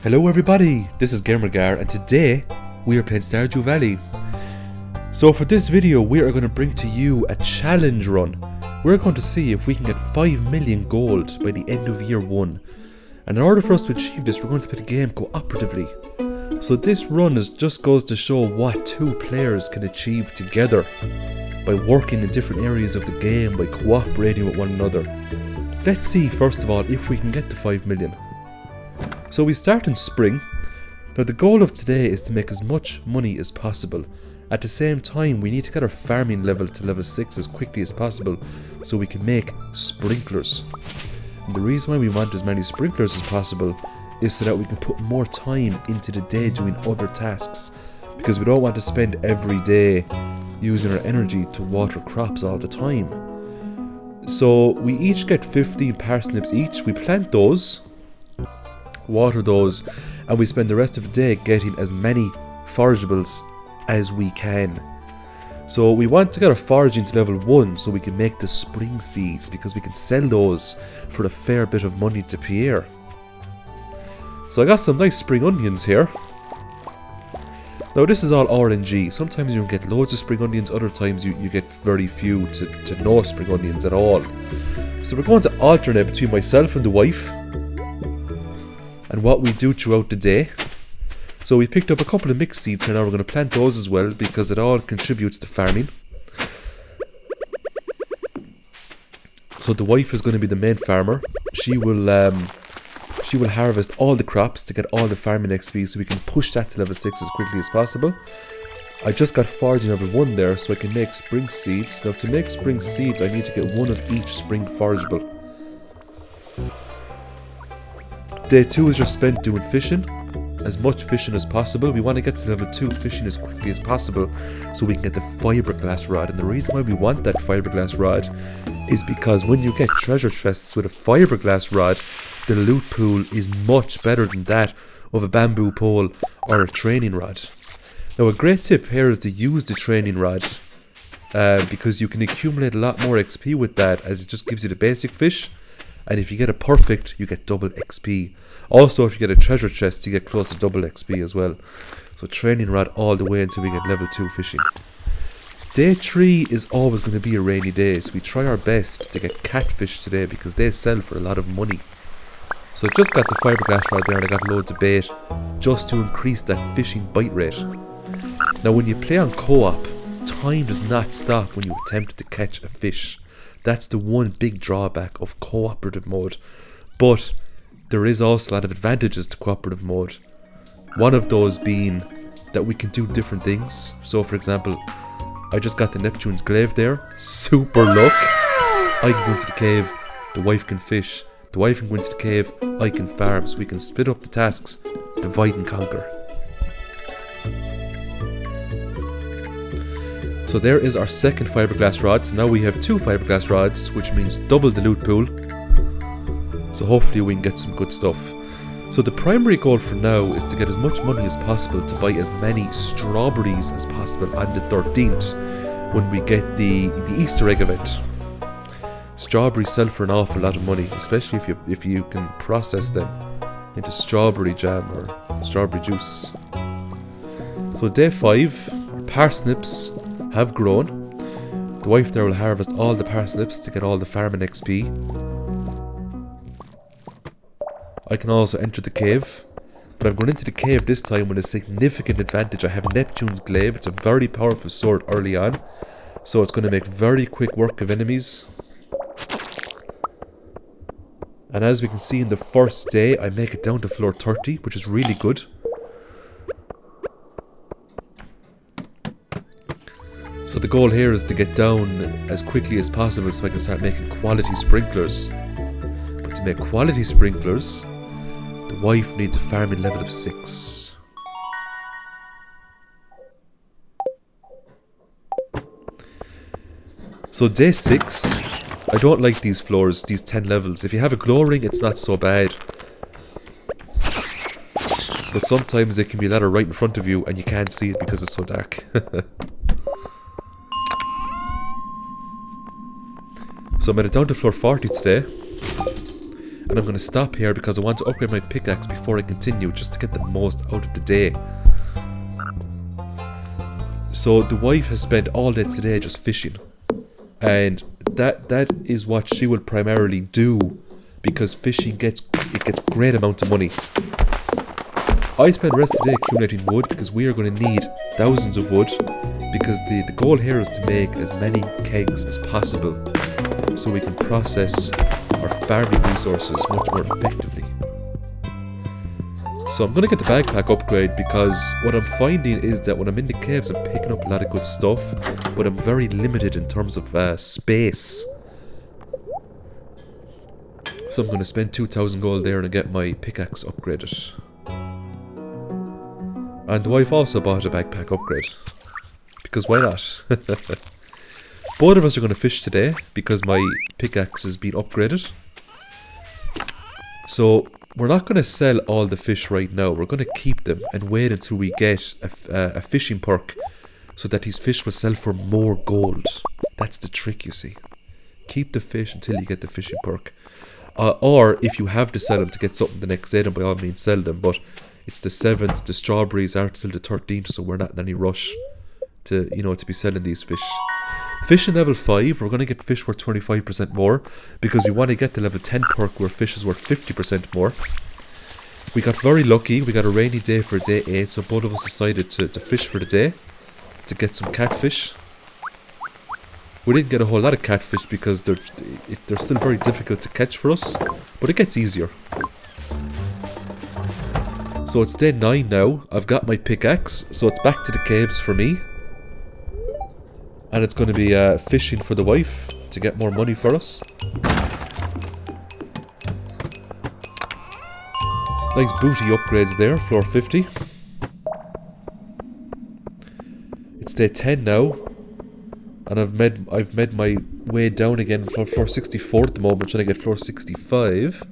Hello everybody, this is Gamergar and today we are playing Stardew Valley. So for this video we are going to bring to you a challenge run. We're going to see if we can get 5 million gold by the end of year 1. And in order for us to achieve this we're going to play the game cooperatively. So this run just goes to show what 2 players can achieve together by working in different areas of the game, by cooperating with one another. Let's see first of all if we can get to 5 million. So we start in spring. Now the goal of today is to make as much money as possible. At the same time we need to get our farming level to level 6 as quickly as possible so we can make sprinklers. And the reason why we want as many sprinklers as possible is so that we can put more time into the day doing other tasks, because we don't want to spend every day using our energy to water crops all the time. So we each get 15 parsnips each. We plant those, water those, and we spend the rest of the day getting as many forageables as we can. So we want to get our foraging to level 1 so we can make the spring seeds, because we can sell those for a fair bit of money to Pierre. So I got some nice spring onions here. Now this is all RNG. Sometimes you get loads of spring onions, other times you get very few to no spring onions at all. So we're going to alternate between myself and the wife and what we do throughout the day. So we picked up a couple of mixed seeds here now. We're going to plant those as well because it all contributes to farming. So the wife is going to be the main farmer. She will harvest all the crops to get all the farming XP so we can push that to level 6 as quickly as possible. I just got foraging level 1 there so I can make spring seeds. Now to make spring seeds I need to get 1 of each spring forageable. Day 2 is just spent doing fishing. As much fishing as possible. We want to get to level 2 fishing as quickly as possible so we can get the fiberglass rod. And the reason why we want that fiberglass rod is because when you get treasure chests with a fiberglass rod, the loot pool is much better than that of a bamboo pole or a training rod. Now a great tip here is to use the training rod because you can accumulate a lot more XP with that, as it just gives you the basic fish, and if you get a perfect you get double XP. Also if you get a treasure chest you get close to double XP as well. So training rod all the way until we get level 2 fishing. Day 3 is always going to be a rainy day, so we try our best to get catfish today because they sell for a lot of money. So I just got the fiberglass rod there and I got loads of bait just to increase that fishing bite rate. Now when you play on co-op, time does not stop when you attempt to catch a fish. That's the one big drawback of cooperative mode. But there is also a lot of advantages to cooperative mode. One of those being that we can do different things. So for example, I just got the Neptune's glaive there. Super luck. I can go into the cave, the wife can fish. The wife can go into the cave, I can farm. So we can split up the tasks, divide and conquer. So there is our second fiberglass rod. So now we have 2 fiberglass rods, which means double the loot pool. So hopefully we can get some good stuff. So the primary goal for now is to get as much money as possible to buy as many strawberries as possible on the 13th when we get the Easter egg event. Strawberries sell for an awful lot of money, especially if you can process them into strawberry jam or strawberry juice. So day 5, parsnips have grown. The wife there will harvest all the parsnips to get all the farming XP. I can also enter the cave, but I'm going into the cave this time with a significant advantage. I have Neptune's glaive. It's a very powerful sword early on, so it's going to make very quick work of enemies. And as we can see in the first day, I make it down to floor 30, which is really good. So the goal here is to get down as quickly as possible so I can start making quality sprinklers. But to make quality sprinklers, the wife needs a farming level of 6. So day 6, I don't like these floors, these 10 levels. If you have a glow ring, it's not so bad. But sometimes there can be a ladder right in front of you and you can't see it because it's so dark. So I made it down to floor 40 today. And I'm going to stop here because I want to upgrade my pickaxe before I continue, just to get the most out of the day. So the wife has spent all day today just fishing. And that is what she will primarily do, because fishing gets great amount of money. I spent the rest of the day accumulating wood because we are going to need thousands of wood, because the goal here is to make as many kegs as possible so we can process our farming resources much more effectively. So I'm going to get the backpack upgrade, because what I'm finding is that when I'm in the caves I'm picking up a lot of good stuff, but I'm very limited in terms of space. So I'm going to spend 2,000 gold there and get my pickaxe upgraded. And the wife also bought a backpack upgrade, because why not? Both of us are going to fish today because my pickaxe has been upgraded. So we're not going to sell all the fish right now. We're going to keep them and wait until we get a fishing perk, so that these fish will sell for more gold. That's the trick, you see. Keep the fish until you get the fishing perk. Or if you have to sell them to get something the next day, then by all means sell them. But it's the 7th, the strawberries are till the 13th, so we're not in any rush to, to be selling these fish. Fish in level 5, we're going to get fish worth 25% more, because we want to get the level 10 perk where fish is worth 50% more. We got very lucky, we got a rainy day for day 8, so both of us decided to fish for the day, to get some catfish. We didn't get a whole lot of catfish because they're still very difficult to catch for us, but it gets easier. So it's day 9 now, I've got my pickaxe, so it's back to the caves for me. And it's going to be fishing for the wife to get more money for us. Nice booty upgrades there, floor 50. It's day 10 now. And I've made my way down again for floor 64 at the moment, trying to get floor 65.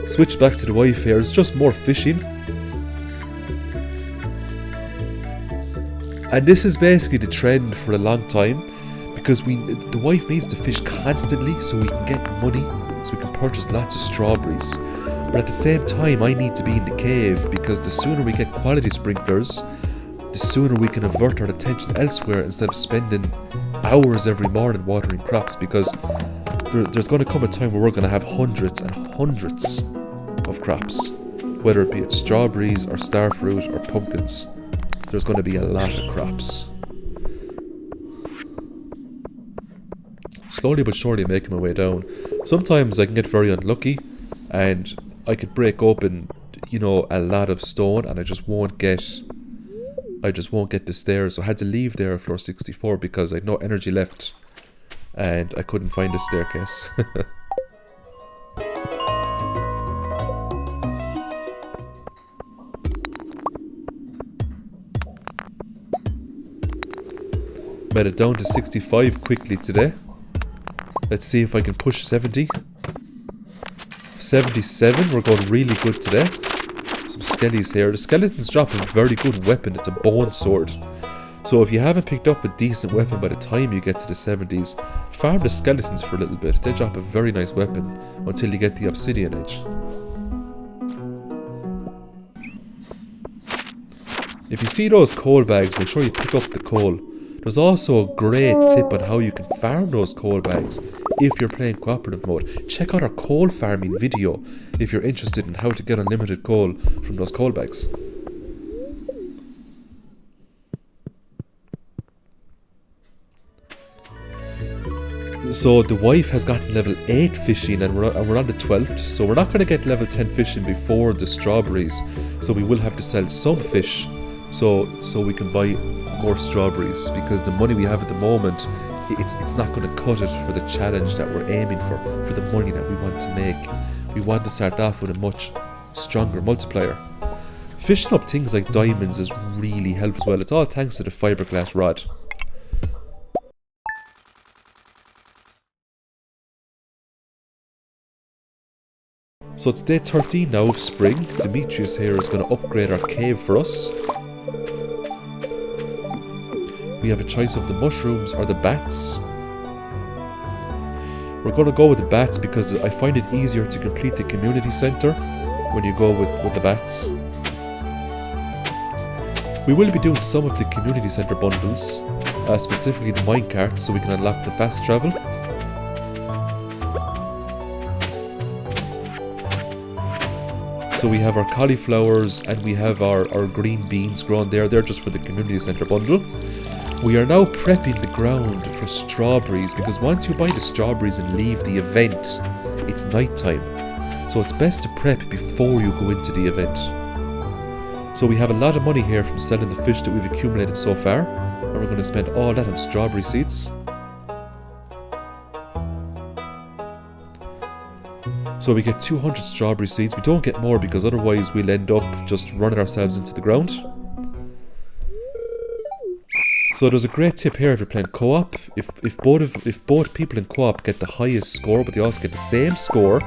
Switch back to the wife here, it's just more fishing. And this is basically the trend for a long time, because the wife needs to fish constantly so we can get money, so we can purchase lots of strawberries. But at the same time I need to be in the cave, because the sooner we get quality sprinklers, the sooner we can avert our attention elsewhere instead of spending hours every morning watering crops, because there's going to come a time where we're going to have hundreds and hundreds of crops, whether it be strawberries or starfruit or pumpkins. There's going to be a lot of crops. Slowly but surely making my way down. Sometimes I can get very unlucky and I could break open, a lot of stone, and I just won't get the stairs. So I had to leave there at floor 64 because I had no energy left and I couldn't find a staircase. Made it down to 65 quickly today. Let's see if I can push 70. 77, we're going really good today. Some skellies here. The skeletons drop a very good weapon. It's a bone sword. So if you haven't picked up a decent weapon by the time you get to the 70s, farm the skeletons for a little bit. They drop a very nice weapon until you get the obsidian edge. If you see those coal bags, make sure you pick up the coal. There's also a great tip on how you can farm those coal bags if you're playing cooperative mode. Check out our coal farming video if you're interested in how to get unlimited coal from those coal bags. So the wife has gotten level 8 fishing and we're on the 12th, so we're not going to get level 10 fishing before the strawberries, so we will have to sell some fish so we can buy more strawberries, because the money we have at the moment, it's not going to cut it for the challenge that we're aiming for the money that we want to make. We want to start off with a much stronger multiplier. Fishing up things like diamonds is really helps well. It's all thanks to the fiberglass rod. So it's day 13 now of spring. Demetrius here is going to upgrade our cave for us. We have a choice of the mushrooms or the bats. We're going to go with the bats because I find it easier to complete the community center when you go with the bats. We will be doing some of the community center bundles, specifically the minecart, so we can unlock the fast travel. So we have our cauliflowers and we have our green beans grown there. They're just for the community center bundle. We are now prepping the ground for strawberries because once you buy the strawberries and leave the event, it's nighttime. So it's best to prep before you go into the event. So we have a lot of money here from selling the fish that we've accumulated so far. And we're going to spend all that on strawberry seeds. So we get 200 strawberry seeds. We don't get more because otherwise we'll end up just running ourselves into the ground. So there's a great tip here if you're playing co-op. If both people in co-op get the highest score but they also get the same score,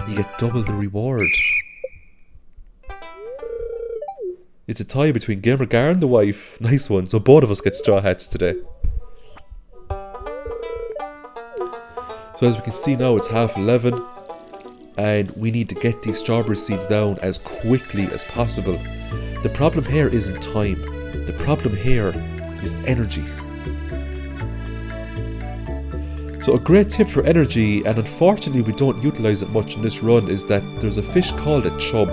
you get double the reward. It's a tie between Gamer Gar and the wife. Nice one. So both of us get straw hats today. So as we can see now, it's 11:30 and we need to get these strawberry seeds down as quickly as possible. The problem here isn't time. The problem here is energy. So a great tip for energy, and unfortunately we don't utilize it much in this run, is that there's a fish called a chub.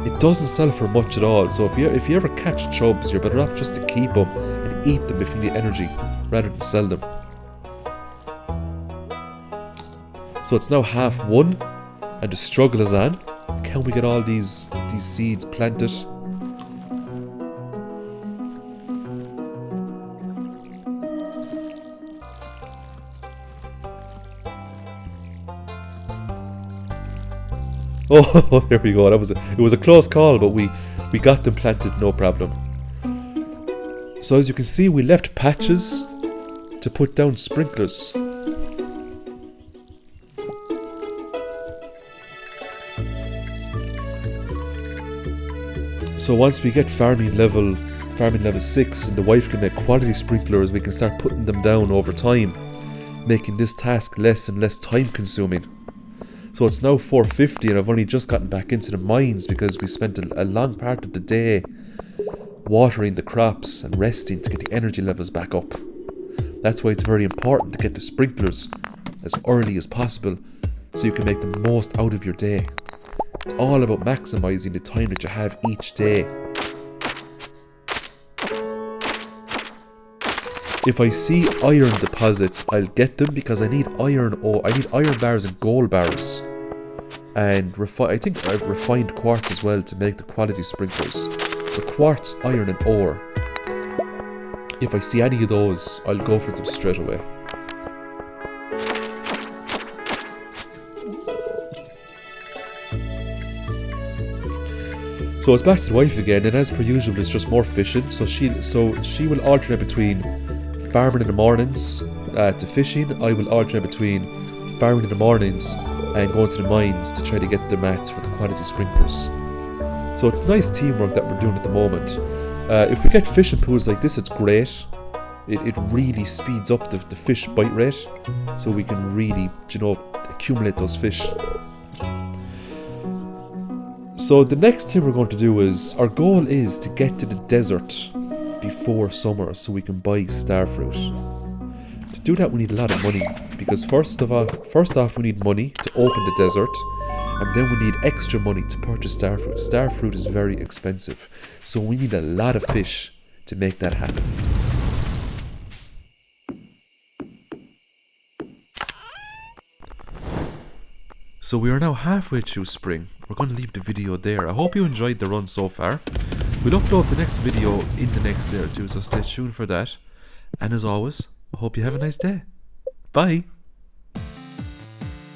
It doesn't sell for much at all, so if you ever catch chubs, you're better off just to keep them and eat them if you need energy, rather than sell them. So it's now 1:30 and the struggle is on. Can we get all these seeds planted? Oh, there we go. It was a close call, but we got them planted, no problem. So as you can see, we left patches to put down sprinklers. So once we get farming level 6 and the wife can make quality sprinklers, we can start putting them down over time, making this task less and less time consuming. So it's now 4:50 and I've only just gotten back into the mines because we spent a long part of the day watering the crops and resting to get the energy levels back up. That's why it's very important to get the sprinklers as early as possible so you can make the most out of your day. It's all about maximizing the time that you have each day. If I see iron deposits, I'll get them because I need iron bars and gold bars. And I think I've refined quartz as well to make the quality sprinklers. So quartz, iron and ore. If I see any of those, I'll go for them straight away. So it's back to the wife again, and as per usual it's just more fishing. So she will alternate between farming in the mornings to fishing. I will alternate between farming in the mornings and going to the mines to try to get the mats for the quality sprinklers. So it's nice teamwork that we're doing at the moment. If we get fishing pools like this, it's great. It really speeds up the fish bite rate, so we can really, accumulate those fish. So the next thing we're going to do is, our goal is to get to the desert before summer so we can buy starfruit. To do that we need a lot of money, because first off we need money to open the desert, and then we need extra money to purchase starfruit. Starfruit is very expensive, so we need a lot of fish to make that happen. So we are now halfway through spring. We're going to leave the video there. I hope you enjoyed the run so far. We'll upload the next video in the next day or two, so stay tuned for that. And as always, I hope you have a nice day. Bye!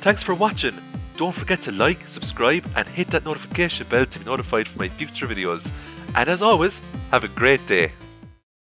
Thanks for watching. Don't forget to like, subscribe and hit that notification bell to be notified for my future videos. And as always, have a great day.